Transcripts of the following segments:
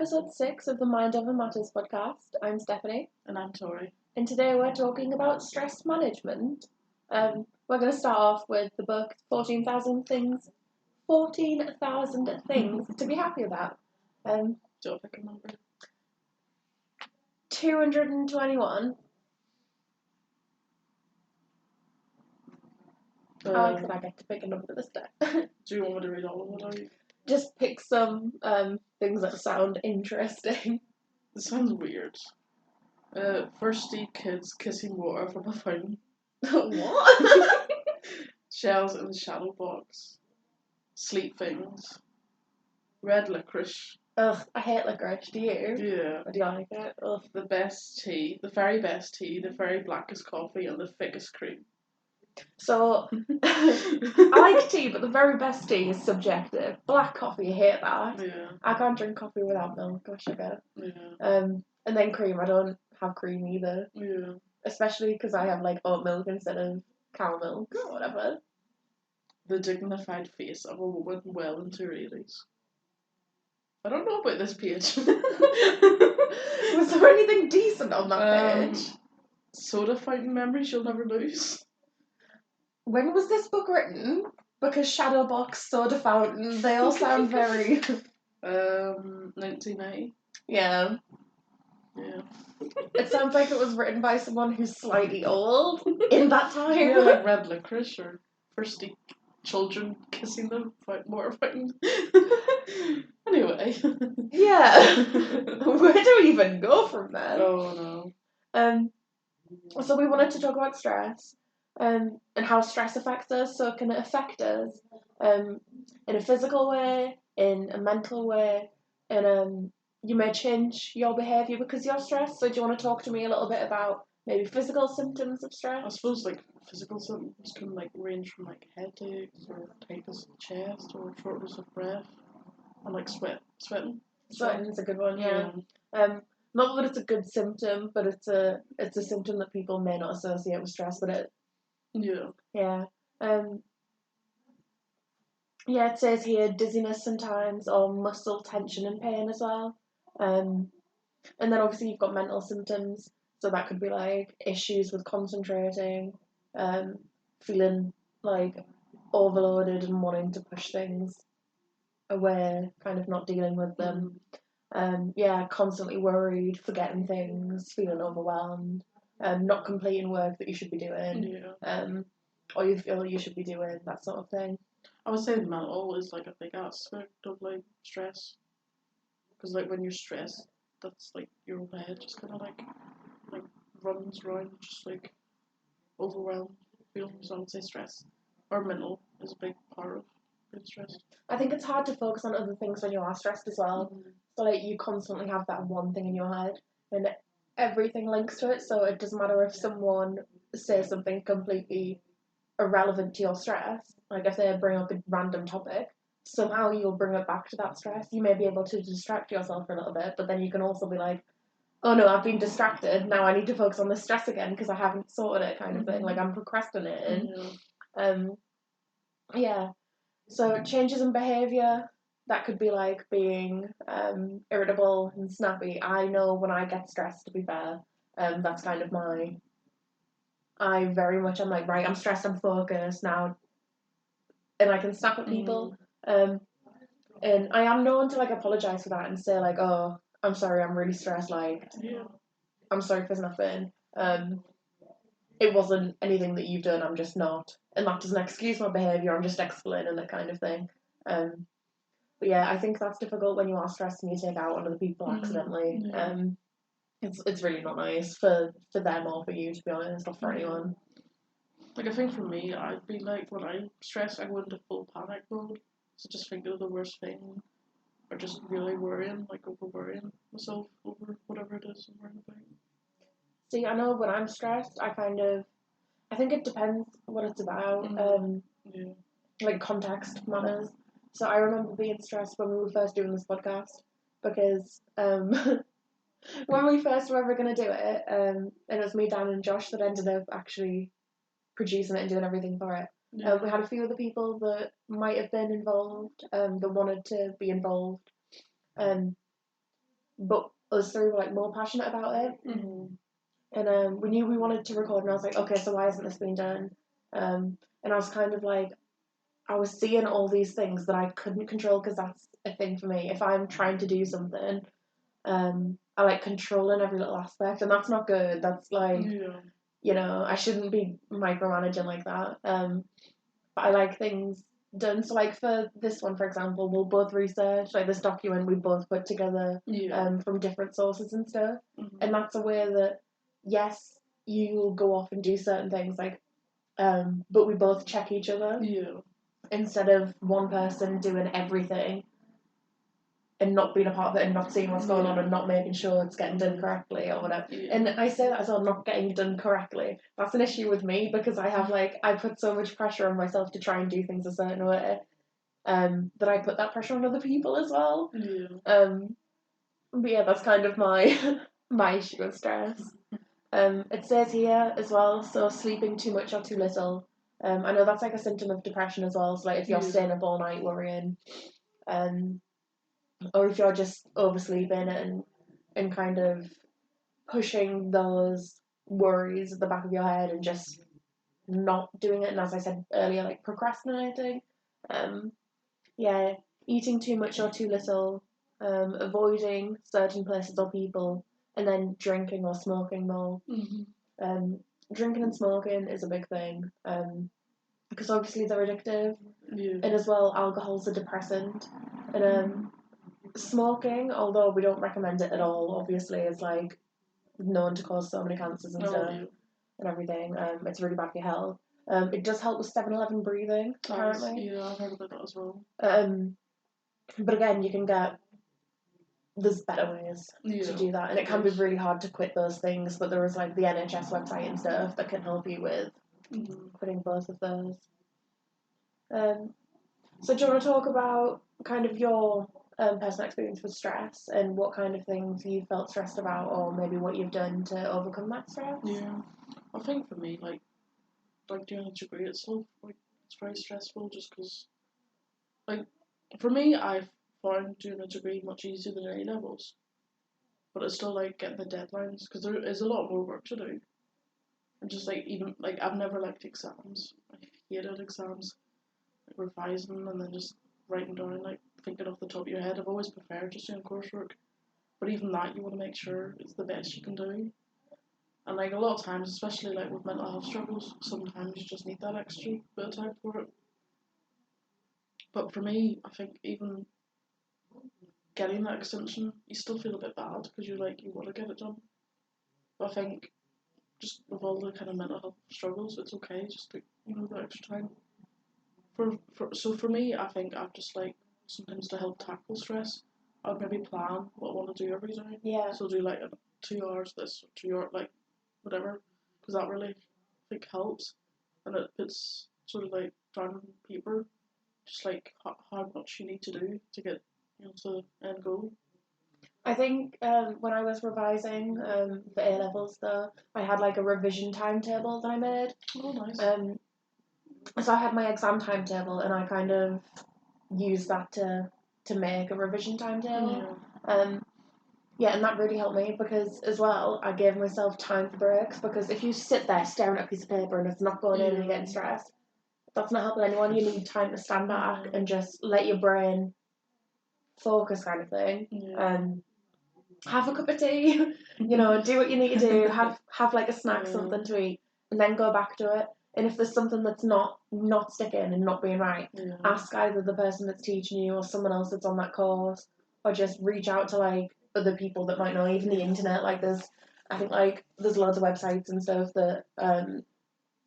episode 6 of the Mind Over Matters podcast. I'm Stephanie. And I'm Tori. And today we're talking about stress management. We're going to start off with the book 14,000 Things. 14,000 Things to be happy about. Do you pick a number? 221. I like that I get to pick a number this day. Do you want me to read all of it? Just pick some things that sound interesting. This sounds weird. Thirsty kids kissing water from a fountain. What? Shells in the shadow box. Sleep things. Red licorice. Ugh, I hate licorice. Do you? Yeah. Or do you like it? Ugh. The best tea. The very best tea. The very blackest coffee. And the thickest cream. So, I like tea, but the very best tea is subjective. Black coffee, I hate that. Yeah. I can't drink coffee without milk or sugar. Yeah. And then cream, I don't have cream either. Yeah. Especially because I have like oat milk instead of cow milk or whatever. The dignified face of a woman well into her 80s. I don't know about this page. Was there anything decent on that page? Soda fountain memories you'll never lose. When was this book written? Because Shadowbox, Soda Fountain, they all sound very... 1990. Yeah. Yeah. It sounds like it was written by someone who's slightly old in that time. Yeah, like red licorice or thirsty children kissing the water fountain. Anyway. Yeah. Where do we even go from there? Oh no. So we wanted to talk about stress. And how stress affects us. So can it affect us in a physical way, in a mental way, and you may change your behaviour because you're stressed. So do you want to talk to me a little bit about maybe physical symptoms of stress? I suppose like physical symptoms can like range from like headaches or tightness of the chest or shortness of breath and like sweating. Sweating's a good one, yeah. Not that it's a good symptom, but it's a symptom that people may not associate with stress, but it. Yeah. Yeah. Yeah, it says here dizziness sometimes or muscle tension and pain as well. And then obviously you've got mental symptoms. So that could be like issues with concentrating, feeling like overloaded and wanting to push things away, kind of not dealing with them. Constantly worried, forgetting things, feeling overwhelmed. Not completing work that you should be doing, or you feel you should be doing, that sort of thing. I would say mental is like a big aspect of like stress, because like when you're stressed, that's like your whole head just kind of like runs around, just like overwhelmed feelings. I would say stress or mental is a big part of being stressed. I think it's hard to focus on other things when you are stressed as well. So like you constantly have that one thing in your head, and everything links to it, so it doesn't matter if someone says something completely irrelevant to your stress, like if they bring up a random topic, somehow you'll bring it back to that stress. You may be able to distract yourself for a little bit, but then you can also be like, oh no, I've been distracted, now I need to focus on the stress again because I haven't sorted it, kind of thing, like I'm procrastinating. So changes in behaviour, that could be like being irritable and snappy. I know when I get stressed, to be fair, that's kind of I very much am like, right, I'm stressed, I'm focused now, and I can snap at people. And I am known to like apologise for that and say like, oh, I'm sorry, I'm really stressed, like, I'm sorry for snapping. It wasn't anything that you've done, I'm just not. And that doesn't excuse my behaviour, I'm just explaining it, kind of thing. But yeah, I think that's difficult when you are stressed and you take out on other people accidentally. It's really not nice for them or for you, to be honest, or for anyone. Like I think for me, I'd be like, when I'm stressed, I go into full panic mode. So just thinking of the worst thing, or just really worrying, like over worrying myself over whatever it is I'm worrying about. See, I know when I'm stressed, I think it depends what it's about. Like context matters. So I remember being stressed when we were first doing this podcast because when we first were ever going to do it, and it was me, Dan, and Josh that ended up actually producing it and doing everything for it. We had a few other people that might have been involved, that wanted to be involved. but us three were like more passionate about it. And we knew we wanted to record, and I was like, okay, so why hasn't this been done? And I was kind of like, I was seeing all these things that I couldn't control, because that's a thing for me. If I'm trying to do something, I like controlling every little aspect, and that's not good. That's like, you know, I shouldn't be micromanaging like that. But I like things done. So like for this one, for example, we'll both research like this document we both put together from different sources and stuff. And that's a way that, yes, you'll go off and do certain things, like, but we both check each other instead of one person doing everything and not being a part of it and not seeing what's going on and not making sure it's getting done correctly or whatever. And I say that as well, not getting done correctly. That's an issue with me, because I have like, I put so much pressure on myself to try and do things a certain way, that I put that pressure on other people as well. But yeah, that's kind of my my issue with stress. It says here as well, so sleeping too much or too little. I know that's like a symptom of depression as well. So like if you're staying up all night worrying, or if you're just oversleeping and kind of pushing those worries at the back of your head and just not doing it. And as I said earlier, like procrastinating. Yeah, eating too much or too little, avoiding certain places or people, and then drinking or smoking more. Drinking and smoking is a big thing, because obviously they're addictive, and as well, alcohol's a depressant, and smoking, although we don't recommend it at all, obviously, is like known to cause so many cancers and stuff and everything. It's really bad for your health. It does help with 7-Eleven breathing, apparently. Yeah, I've heard about that as well. But again, you can get, there's better ways to do that, and it can be really hard to quit those things, but there is like the NHS website and stuff that can help you with quitting both of those. So do you want to talk about kind of your personal experience with stress and what kind of things you felt stressed about, or maybe what you've done to overcome that stress? Yeah, I think for me, like doing a degree itself, like it's very stressful, just because, like, for me, I found doing a degree much easier than A levels, but it's still like getting the deadlines, because there is a lot more work to do, and just like even like I've never liked exams. I hated exams, like revising and then just writing down, like thinking off the top of your head. I've always preferred just doing coursework, but even that you want to make sure it's the best you can do. And like a lot of times, especially like with mental health struggles, sometimes you just need that extra bit of time for it. But for me, I think even getting that extension, you still feel a bit bad, because you're like, you want to get it done. But I think just with all the kind of mental health struggles, it's okay just to, the extra time. So for me, I think I've just like, sometimes to help tackle stress, I'd maybe plan what I want to do every day. Yeah. So do like 2 hours this, 2 hours, like whatever, because that really, I think, helps. And it puts sort of like down on paper just like how much you need to do to get to the end goal. I think when I was revising for A levels, though, I had like a revision timetable that I made. Oh, nice. So I had my exam timetable, and I kind of used that to make a revision timetable. Yeah, and that really helped me, because as well, I gave myself time for breaks, because if you sit there staring at a piece of paper and it's not going in and you're getting stressed, that's not helping anyone. You need time to stand back and just let your brain focus, kind of thing. Have a cup of tea, do what you need to do, have like a snack, something to eat, and then go back to it. And if there's something that's not sticking and not being right, ask either the person that's teaching you or someone else that's on that course, or just reach out to like other people that might know, even the internet. Like I think like there's loads of websites and stuff that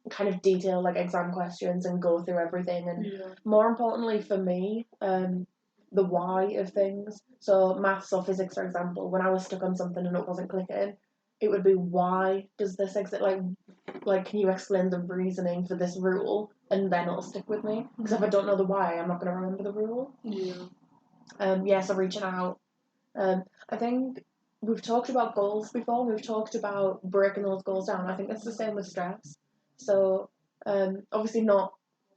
kind of detail like exam questions and go through everything. And more importantly for me, the why of things. So maths or physics, for example, when I was stuck on something and it wasn't clicking, it would be, why does this exist? Like can you explain the reasoning for this rule, and then it'll stick with me. Because if I don't know the why, I'm not going to remember the rule. So reaching out. I think we've talked about goals before. We've talked about breaking those goals down. I think that's the same with stress. So obviously not,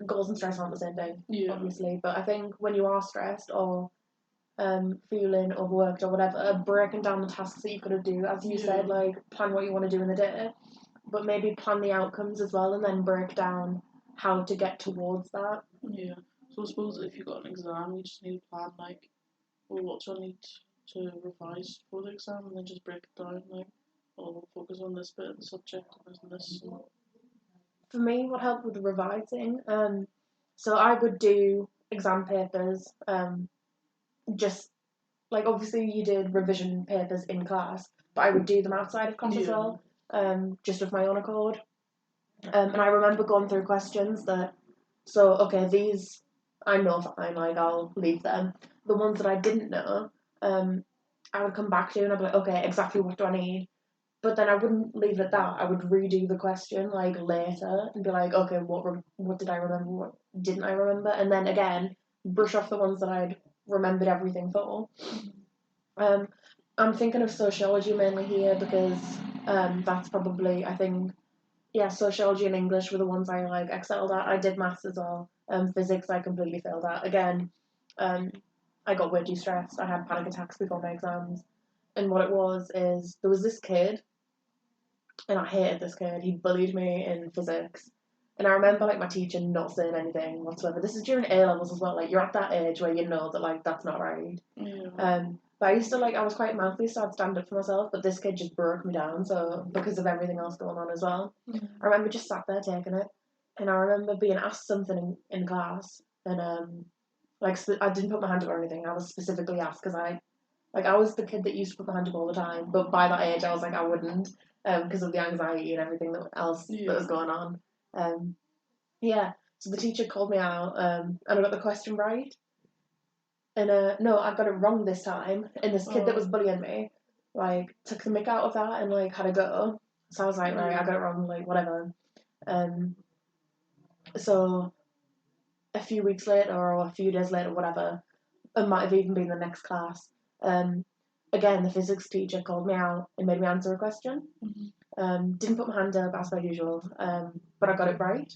goals and stress aren't the same thing, obviously, but I think when you are stressed, or feeling overworked or whatever, breaking down the tasks that you've got to do, as you said, like plan what you want to do in the day, but maybe plan the outcomes as well, and then break down how to get towards that. Yeah. So I suppose if you've got an exam, you just need to plan like, well, what do I need to revise for the exam, and then just break it down like, oh, we'll focus on this bit of the subject and this. And For me, what helped with the revising, so I would do exam papers, just like obviously you did revision papers in class, but I would do them outside of class as well, just of my own accord. And I remember going through questions that, so okay, these I know fine, like I'll leave them. The ones that I didn't know, I would come back to and I'd be like, okay, exactly what do I need? But then I wouldn't leave it at that. I would redo the question like later and be like, okay, what did I remember? What didn't I remember? And then again, brush off the ones that I'd remembered everything for. I'm thinking of sociology mainly here because that's probably, I think, yeah, sociology and English were the ones I like excelled at. I did maths as well. Physics I completely failed at. Again, I got way too stressed. I had panic attacks before my exams. And what it was is there was this kid, and I hated this kid. He bullied me in physics. And I remember like my teacher not saying anything whatsoever. This is during A levels as well. Like you're at that age where you know that like that's not right. yeah. But I used to like I was quite mouthy, so I'd stand up for myself. But this kid just broke me down. So because of everything else going on as well, I remember just sat there taking it. And I remember being asked something in class, and like I didn't put my hand up or anything. I was specifically asked because I was the kid that used to put my hand up all the time. But by that age, I was like I wouldn't because of the anxiety and everything else that was going on. Yeah, so the teacher called me out, and I got the question right. And no, I got it wrong this time. And this kid that was bullying me, like, took the mick out of that and like had a go. So I was like, right, I got it wrong, like whatever. So a few weeks later or a few days later, whatever, it might have even been the next class. Again, the physics teacher called me out and made me answer a question. Didn't put my hand up as per usual, but I got it right.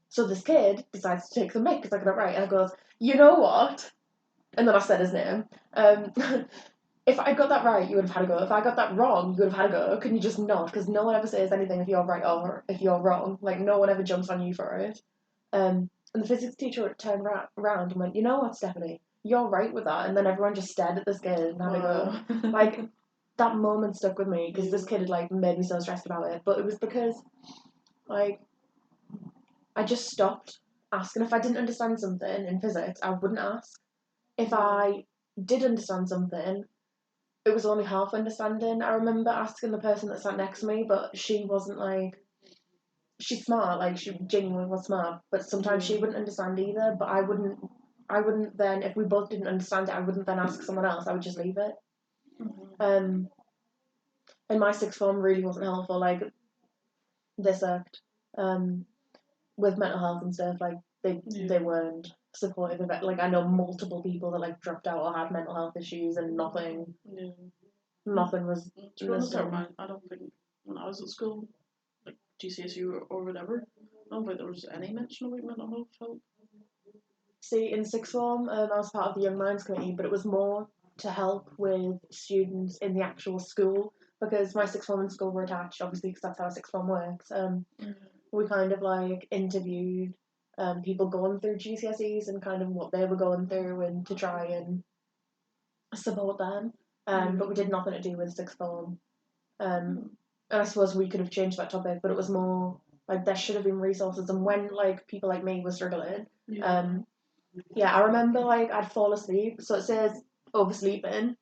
So this kid decides to take the mic because I got it right, and I goes, you know what? And then I said his name. If I got that right, you would have had a go. If I got that wrong, you would have had a go. Can you just not? Because no one ever says anything if you're right or if you're wrong. Like, no one ever jumps on you for it. And the physics teacher turned around and went, you know what, Stephanie? You're right with that. And then everyone just stared at this kid and had a go. Like, that moment stuck with me because this kid had, like, made me so stressed about it. But it was because, like, I just stopped asking. If I didn't understand something in physics, I wouldn't ask. If I did understand something, it was only half understanding. I remember asking the person that sat next to me, but she wasn't like, she's smart, like she genuinely was smart, but sometimes she wouldn't understand either. But I wouldn't then, if we both didn't understand it, I wouldn't then ask someone else. I would just leave it. And my sixth form really wasn't helpful. Like they sucked. With mental health and stuff, like they weren't supportive of it. Like I know multiple people that like dropped out or had mental health issues and nothing was To be honest, I don't think when I was at school, like GCSE or whatever, I don't think there was any mention of mental health help. See, in sixth form, I was part of the Young Minds Committee, but it was more to help with students in the actual school because my sixth form and school were attached, obviously, because that's how sixth form works. We kind of like interviewed people going through GCSEs and kind of what they were going through and to try and support them. But we did nothing to do with sixth form. And I suppose we could have changed that topic, but it was more like there should have been resources. And when like people like me were struggling, I remember like I'd fall asleep. So it says oversleeping.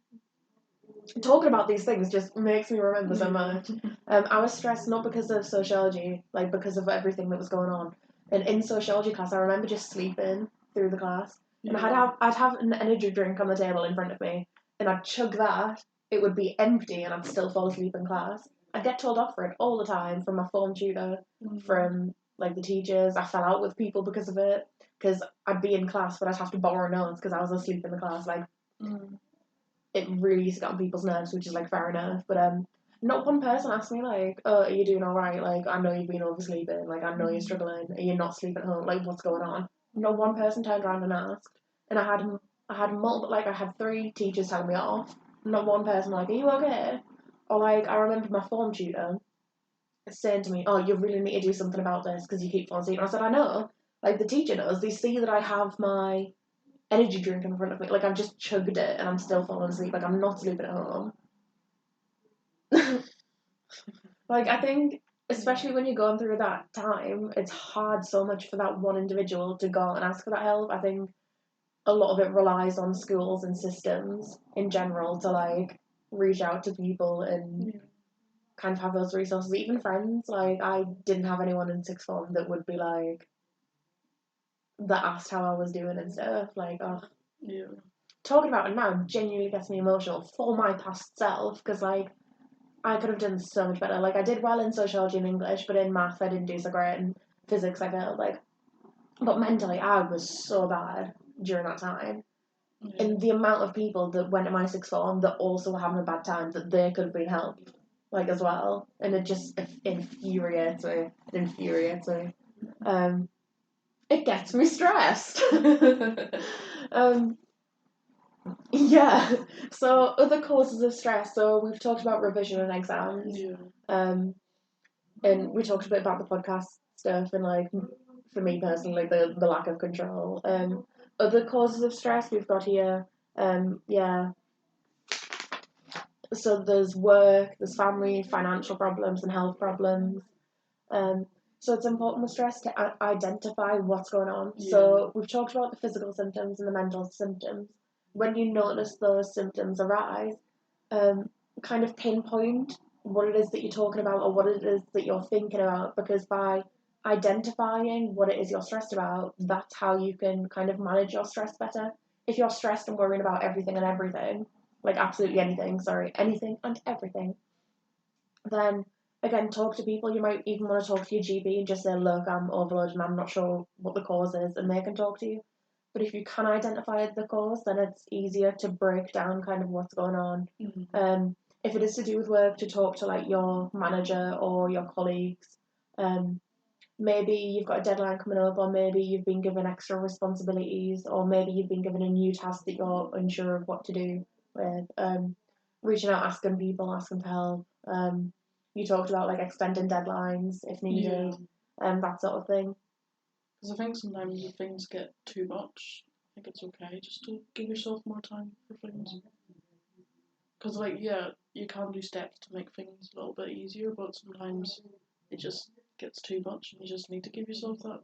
Talking about these things just makes me remember so much. I was stressed not because of sociology, like because of everything that was going on. And in sociology class, I remember just sleeping through the class. And I'd have an energy drink on the table in front of me, and I'd chug that. It would be empty, and I'd still fall asleep in class. I'd get told off for it all the time from my form tutor, from like the teachers. I fell out with people because of it, because I'd be in class, but I'd have to borrow notes because I was asleep in the class. Like, it really used to get on people's nerves, which is like fair enough. But not one person asked me like, "Oh, are you doing all right? Like, I know you've been oversleeping. Like, I know you're struggling. Are you not sleeping at home? Like, what's going on?" Not one person turned around and asked. And I I had multiple, like, I had 3 teachers telling me off. Not one person like, are you okay? Or, like, I remember my form tutor saying to me, oh, you really need to do something about this because you keep falling asleep. And I said, I know. Like, the teacher knows. They see that I have my energy drink in front of me. Like, I've just chugged it and I'm still falling asleep. Like, I'm not sleeping at home. Like, I think, especially when you're going through that time, it's hard so much for that one individual to go and ask for that help. I think a lot of it relies on schools and systems in general to, like, reach out to people and kind of have those resources. Even friends, like, I didn't have anyone in sixth form that would be like, that asked how I was doing and stuff. Like, oh, Yeah. talking about it now genuinely gets me emotional for my past self because, like, I could have done so much better. Like, I did well in sociology and English, but in math I didn't do so great, and physics I failed. Like, but mentally I was so bad during that time. Yeah. And the amount of people that went to my sixth form that also were having a bad time that they could have been helped, like, as well. And it just infuriates me. It infuriates me. It gets me stressed. Yeah. So other causes of stress. So we've talked about revision and exams. Yeah. And we talked a bit about the podcast stuff and, like, for me personally, the lack of control. Other causes of stress we've got here. Yeah. So there's work, there's family, financial problems, and health problems. So it's important with stress to identify what's going on. Yeah. So we've talked about the physical symptoms and the mental symptoms. When you notice those symptoms arise, kind of pinpoint what it is that you're talking about or what it is that you're thinking about, because by identifying what it is you're stressed about, that's how you can kind of manage your stress better. If you're stressed and worrying about everything and everything, like absolutely anything, anything and everything, then again, talk to people. You might even want to talk to your GP and just say, look, I'm overloaded and I'm not sure what the cause is, and they can talk to you. But if you can identify the cause, then it's easier to break down kind of what's going on. Mm-hmm. If it is to do with work, to talk to, like, your manager or your colleagues. Maybe you've got a deadline coming up, or maybe you've been given extra responsibilities, or maybe you've been given a new task that you're unsure of what to do with. Reaching out, asking people, asking for help. You talked about, like, extending deadlines if needed, that sort of thing. Because I think sometimes if things get too much, I think it's okay just to give yourself more time for things. Because, like, yeah, you can do steps to make things a little bit easier, but sometimes it just gets too much and you just need to give yourself that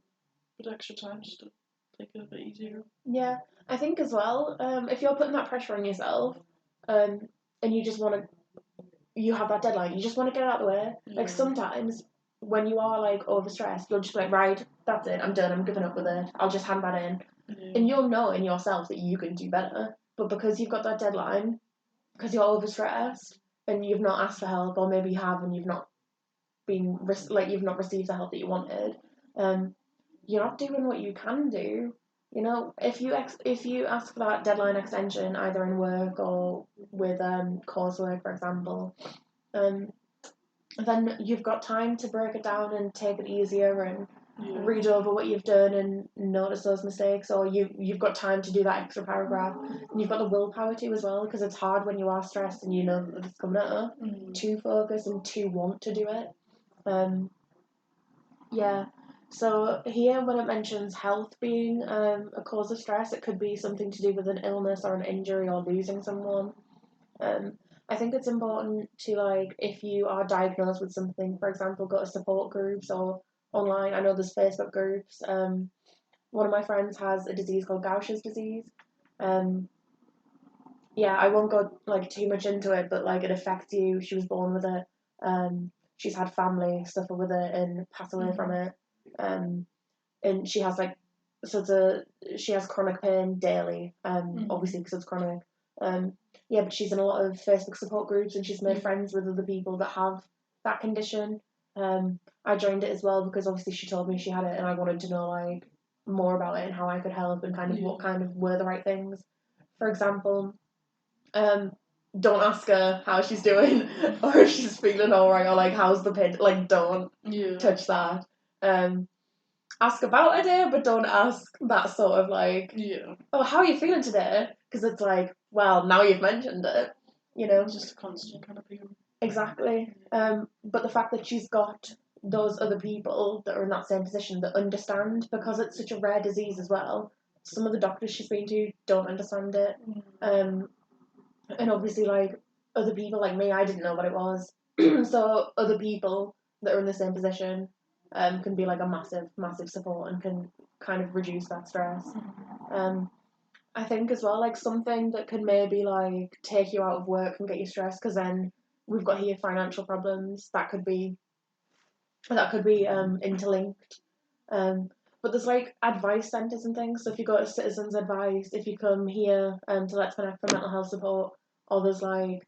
bit extra time just to take it a bit easier. Yeah, I think as well, if you're putting that pressure on yourself, and you just want to, you have that deadline, you just want to get it out of the way. Yeah. Like, sometimes when you are, like, overstressed, you'll just be like, right, that's it, I'm done, I'm giving up with it, I'll just hand that in. Yeah. And you'll know in yourself that you can do better, but because you've got that deadline, because you're overstressed and you've not asked for help, or maybe you have and you've not you've not received the help that you wanted, you're not doing what you can do. You know, if you ask for that deadline extension either in work or with coursework, for example, then you've got time to break it down and take it easier and read over what you've done and notice those mistakes, or you've got time to do that extra paragraph, and you've got the willpower to as well, because it's hard when you are stressed and you know that it's coming up to focus and to want to do it. Yeah. So here, when it mentions health being a cause of stress, it could be something to do with an illness or an injury or losing someone. I think it's important to, like, if you are diagnosed with something, for example, go to support groups or online. I know there's Facebook groups. One of my friends has a disease called Gaucher's disease. Yeah, I won't go, like, too much into it, but, like, it affects you. She was born with it. She's had family suffer with it and pass away from it. And she has, like, she has chronic pain daily. Obviously because it's chronic. Yeah, but she's in a lot of Facebook support groups and she's made friends with other people that have that condition. I joined it as well because obviously she told me she had it and I wanted to know, like, more about it and how I could help and kind of what kind of were the right things. For example, don't ask her how she's doing or if she's feeling alright or, like, how's the pain. Like, don't touch that. Ask about her day, but don't ask that sort of, like, oh, how are you feeling today? because it's like, well, now you've mentioned it, you know. It's just a constant kind of feeling. Exactly. But the fact that she's got those other people that are in that same position that understand, because it's such a rare disease as well. Some of the doctors she's been to don't understand it. And obviously, like, other people like me, I didn't know what it was. So other people that are in the same position can be like a massive, massive support and can kind of reduce that stress. I think as well, like, something that can maybe like take you out of work and get you stressed, because then we've got here financial problems that could be interlinked. But there's like advice centres and things. So if you go to Citizens Advice, if you come here to Let's Connect for mental health support, or there's like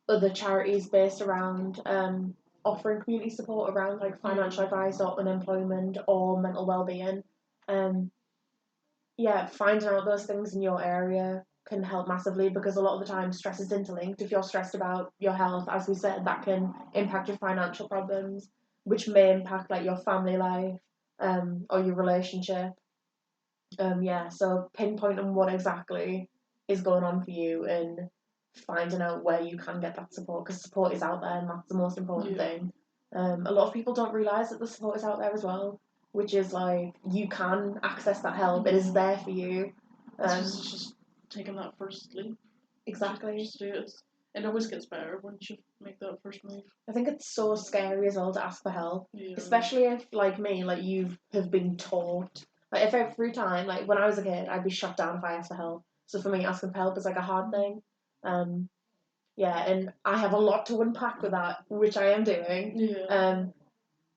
other charities based around offering community support around like financial advice or unemployment or mental well-being. Yeah, finding out those things in your area can help massively, because a lot of the time stress is interlinked. If you're stressed about your health, as we said, that can impact your financial problems, which may impact like your family life or your relationship. Yeah, so pinpointing what exactly is going on for you and finding out where you can get that support, because support is out there and that's the most important thing. A lot of people don't realise that the support is out there as well, which is like you can access that help. It is there for you. It's just taking that first leap. Exactly. Just do it. It always gets better once you make that first move. I think it's so scary as well to ask for help, Yeah. especially if, like me, like you have been taught. Like if every time, like when I was a kid, I'd be shut down if I asked for help. So for me, asking for help is like a hard thing. Yeah, and I have a lot to unpack with that, which I am doing. Yeah.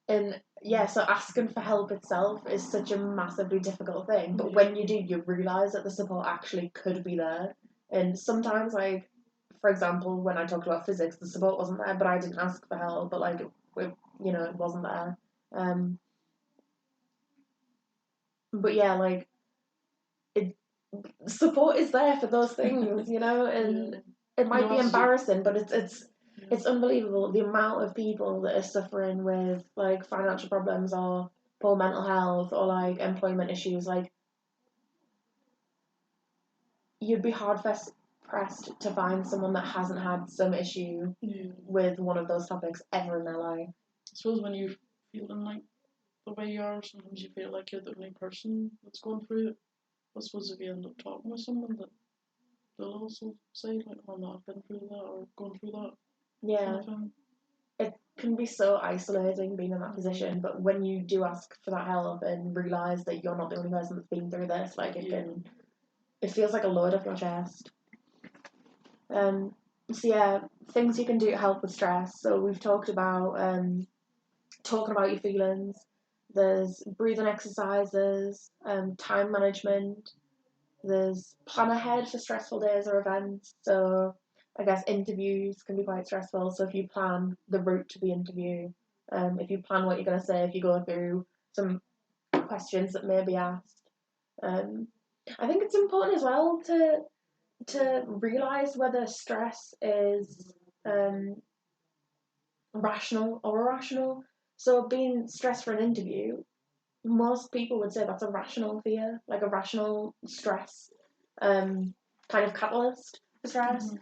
And yeah, so asking for help itself is such a massively difficult thing. But when you do, you realise that the support actually could be there. And sometimes, like, for example, when I talked about physics, the support wasn't there, but I didn't ask for help, but like, it wasn't there. But yeah, like, support is there for those things, and it might be embarrassing, but it's unbelievable the amount of people that are suffering with like financial problems or poor mental health or like employment issues. Like, you'd be hard pressed to find someone that hasn't had some issue with one of those topics ever in their life. I suppose when you're feeling like the way you are, sometimes you feel like you're the only person that's going through it. I suppose if you end up talking with someone, that they'll also say like, "Oh no, I've been through that or going through that." Yeah. It can be so isolating being in that position, but when you do ask for that help and realise that you're not the only person that's been through this, like it feels like a load off your chest. So yeah, things you can do to help with stress. So we've talked about talking about your feelings. There's breathing exercises, time management. There's plan ahead for stressful days or events. So I guess interviews can be quite stressful. So if you plan the route to the interview, if you plan what you're going to say, if you go through some questions that may be asked, I think it's important as well to realise whether stress is rational or irrational. So being stressed for an interview, most people would say that's a rational fear, like a rational stress kind of catalyst for stress.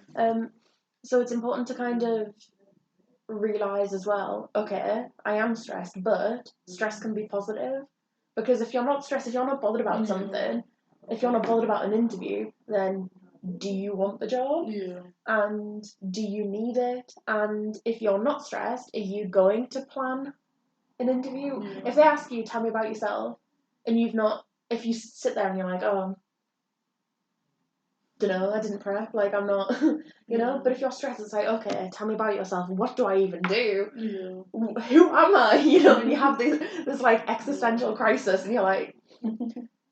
So it's important to kind of realise as well, okay, I am stressed, but stress can be positive. Because if you're not stressed, if you're not bothered about something, if you're not bothered about an interview, then do you want the job? Yeah. And do you need it? And if you're not stressed, are you going to plan an interview? Yeah. If they ask you, tell me about yourself, and if you sit there and you're like, oh, dunno, I didn't prep, like I'm not, but if you're stressed, it's like, okay, tell me about yourself, what do I even do? Yeah. Who am I? And you have this like existential crisis, and you're like,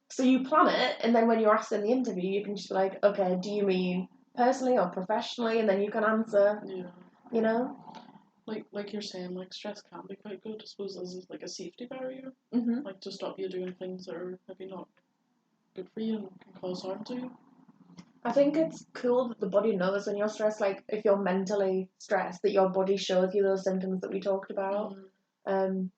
so you plan it, and then when you're asked in the interview, you can just be like, okay, do you mean personally or professionally? And then you can answer, Like you're saying, like stress can be quite good, I suppose, as like a safety barrier, like to stop you doing things that are maybe not good for you and can cause harm to you. I think it's cool that the body knows when you're stressed, like if you're mentally stressed, that your body shows you those symptoms that we talked about. And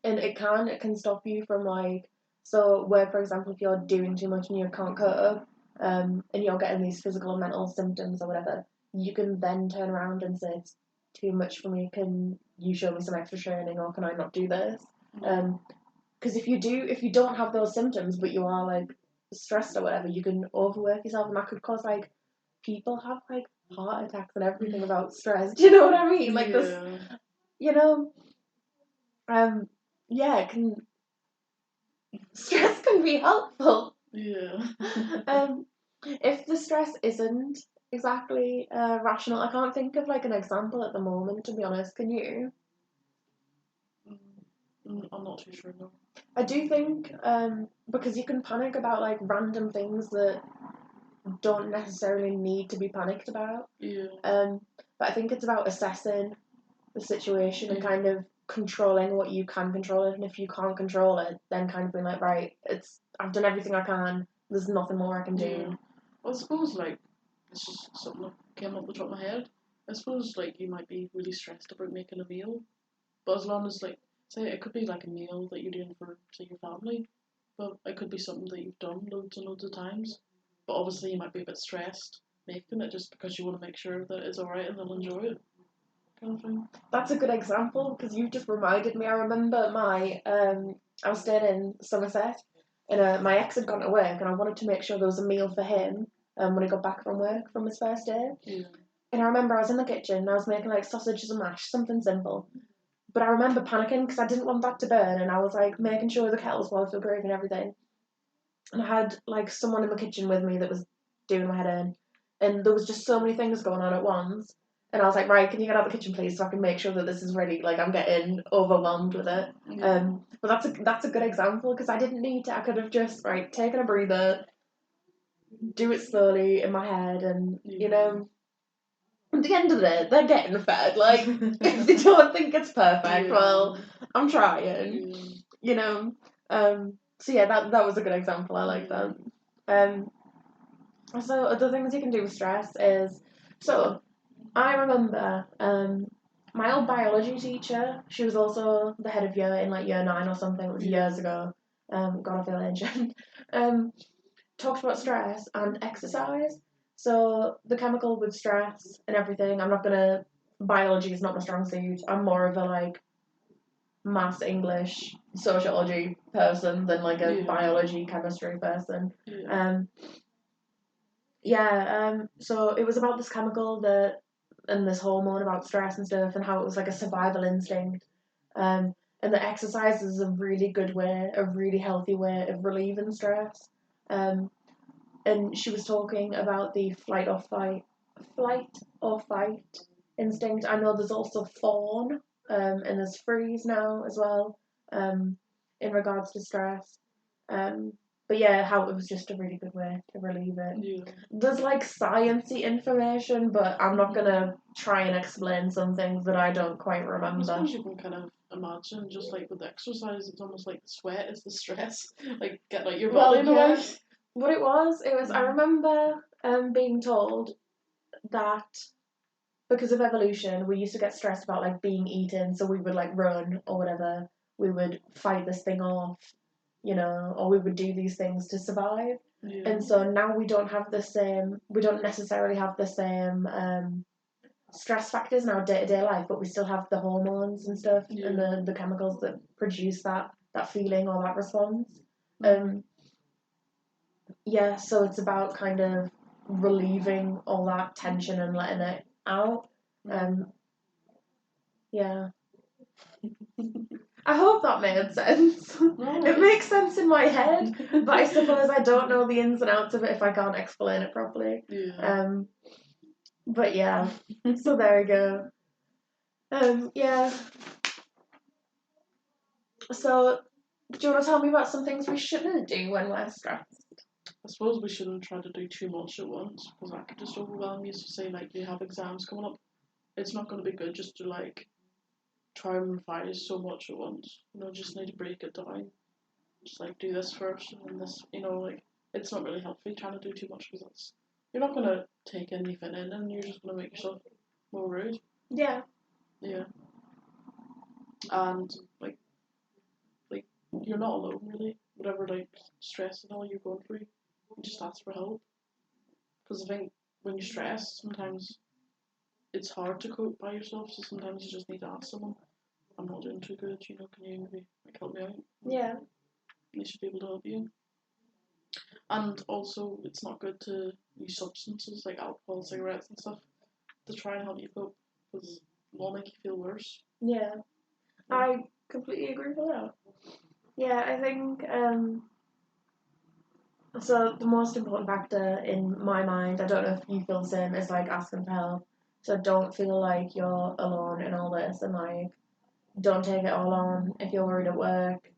it can stop you from like, so where, for example, if you're doing too much and you can't cope, and you're getting these physical and mental symptoms or whatever, you can then turn around and say it's too much for me. Can you show me some extra training, or can I not do this? Because if you don't have those symptoms, but you are like stressed or whatever, you can overwork yourself, and that could cause like people have like heart attacks and everything about stress. Do you know what I mean? Like this, you know, yeah, it can stress can be helpful. Yeah. If the stress isn't exactly rational, I can't think of like an example at the moment, to be honest. Can you? I'm not too sure, no. I do think because you can panic about like random things that don't necessarily need to be panicked about. Yeah. But I think it's about assessing the situation and kind of controlling what you can control it, and if you can't control it, then kind of being like, right, I've done everything I can. There's nothing more I can do. Yeah. Well, I suppose like it's just something that came up the top of my head. I suppose like you might be really stressed about making a meal, but as long as like say it could be like a meal that you're doing for say your family, but it could be something that you've done loads and loads of times. But obviously you might be a bit stressed making it just because you want to make sure that it's alright and they'll enjoy it. Kind of thing. That's a good example because you've just reminded me. I remember I was staying in Somerset, and my ex had gone to work, and I wanted to make sure there was a meal for him when he got back from work from his first day. Yeah. And I remember I was in the kitchen and I was making like sausages and mash, something simple. But I remember panicking because I didn't want that to burn, and I was like making sure the kettle's boiled for gravy and everything. And I had like someone in the kitchen with me that was doing my head in, and there was just so many things going on at once. And I was like, right, can you get out of the kitchen, please, so I can make sure that this is ready? Like, I'm getting overwhelmed with it. Yeah. But that's a good example because I didn't need to. I could have just taken a breather, do it slowly in my head, and you know, at the end of the day, they're getting fed. Like, if they don't think it's perfect, well, I'm trying. You know. So yeah, that was a good example. I like that. So other things you can do with stress is I remember my old biology teacher. She was also the head of year in like year 9 or something. It was years ago. God, I feel ancient. Talked about stress and exercise. So the chemical with stress and everything. Biology is not my strong suit. I'm more of a like maths, English, sociology person than like a biology, chemistry person. So it was about this chemical and this hormone about stress and stuff, and how it was like a survival instinct. And the exercise is a really good way, a really healthy way of relieving stress. And she was talking about the flight or fight instinct. I know there's also fawn, and there's freeze now as well, in regards to stress. But yeah, how it was just a really good way to relieve it. Yeah. There's like sciencey information, but I'm not gonna try and explain some things that I don't quite remember. I suppose you can kind of imagine, just like with exercise, it's almost like the sweat is the stress. Like get like your body in a way. What it was, I remember being told that because of evolution, we used to get stressed about like being eaten, so we would like run or whatever. We would fight this thing off, you know, or we would do these things to survive. Yeah. And so now we don't necessarily have the same stress factors in our day-to-day life, but we still have the hormones and stuff and the chemicals that produce that feeling or that response. So it's about kind of relieving all that tension and letting it out. I hope that made sense. It makes sense in my head, but I suppose I don't know the ins and outs of it if I can't explain it properly. But yeah, so there we go. So, do you want to tell me about some things we shouldn't do when we're stressed? I suppose we shouldn't try to do too much at once because that could just overwhelm you. So say like you have exams coming up, it's not going to be good just to like try and revise so much at once. You know, just need to break it down. Just like do this first and then this. You know, like it's not really healthy trying to do too much because you're not going to take anything in and you're just going to make yourself more rude. Yeah. And like you're not alone really. Whatever like stress and all you're going through, you just ask for help. Because I think when you're stressed, sometimes it's hard to cope by yourself, so sometimes you just need to ask someone, I'm not doing too good, can you maybe help me out? Yeah. They should be able to help you. And also, it's not good to use substances like alcohol, cigarettes and stuff to try and help you cope, because it will make you feel worse. Yeah. I completely agree with that. Yeah, I think so the most important factor in my mind, I don't know if you feel the same, is like asking for help. So don't feel like you're alone in all this, and like don't take it all on. If you're worried at work,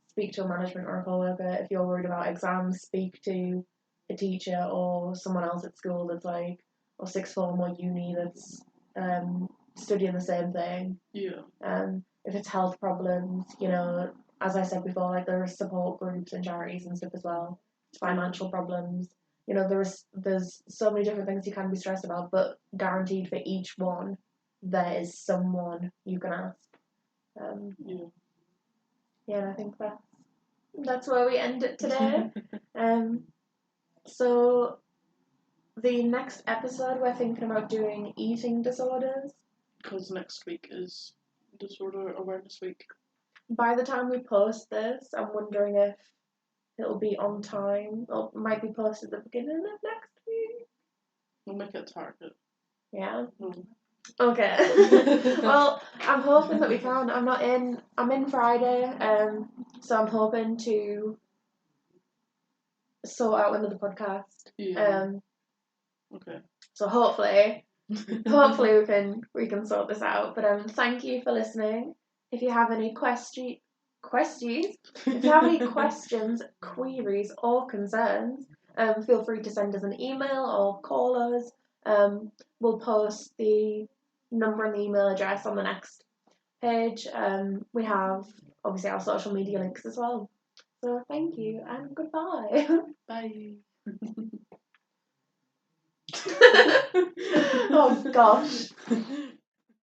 speak to a management or a co-worker. If you're worried about exams, speak to a teacher or someone else at school that's like, or sixth form or uni that's studying the same thing. Yeah. If it's health problems, you know, as I said before, like there are support groups and charities and stuff as well. Financial problems, you know, there's so many different things you can be stressed about, but guaranteed for each one, there is someone you can ask. Yeah, and I think that's where we end it today. So the next episode we're thinking about doing eating disorders. Because next week is Disorder Awareness Week. By the time we post this, I'm wondering if it'll be on time or might be posted at the beginning of next week. We'll make it a target. Yeah. Okay. Well, I'm hoping that we can. I'm in Friday, so I'm hoping to sort out another podcast. Yeah. Okay. So hopefully we can sort this out. But thank you for listening. If you have any questions, if you have any questions, queries, or concerns, feel free to send us an email or call us. We'll post the number and the email address on the next page. We have obviously our social media links as well. So thank you and goodbye. Bye. Oh gosh.